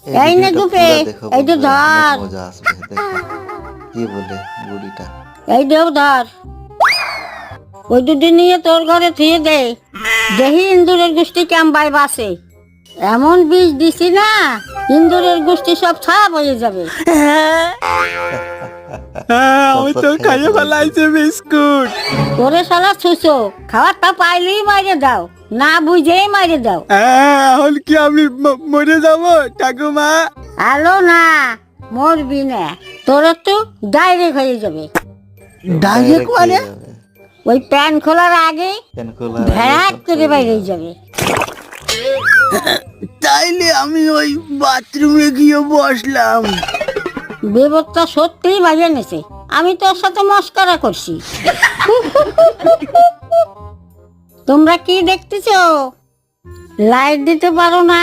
এই নে গুপে, এই তো ধর। মজা আসবে দেখো কি বলে বুড়িটা। এই দেও ধর, ওই দুদিন নিয়ে তোর ঘরে থুয়ে দে, দেখি ইন্দুরের গোষ্ঠী ক্যাম্বাই বাসে। এমন বিষ দিছি না, ইন্দুরের গোষ্ঠী সব ছাপ হয়ে যাবে। আমি তো খাইয়ে ফেলাইছে বিস্কুট। ওরে শালা ছুঁচো, খাবারটা পাইলেই মাইরে দাও, না বুঝেই মাইরে দাও। এখন কি আমি মরে যাব ঠাকুমা? আলো না, মরবি না, তোর তো ডাইরেক্ট হয়ে যাবে। ডাইরেক্ট মানে? ওই প্যান খোলার আগে ভ্যাট করে বাইরে যাবে। তাইলে আমি ওই বাথরুমে গিয়ে বসলাম। বিপদটা সত্যিই বাজিয়ে নেছে, আমি তোর সাথে মস্করা করছি। তোমরা কি দেখতেছো? লাইট দিতে পারো না?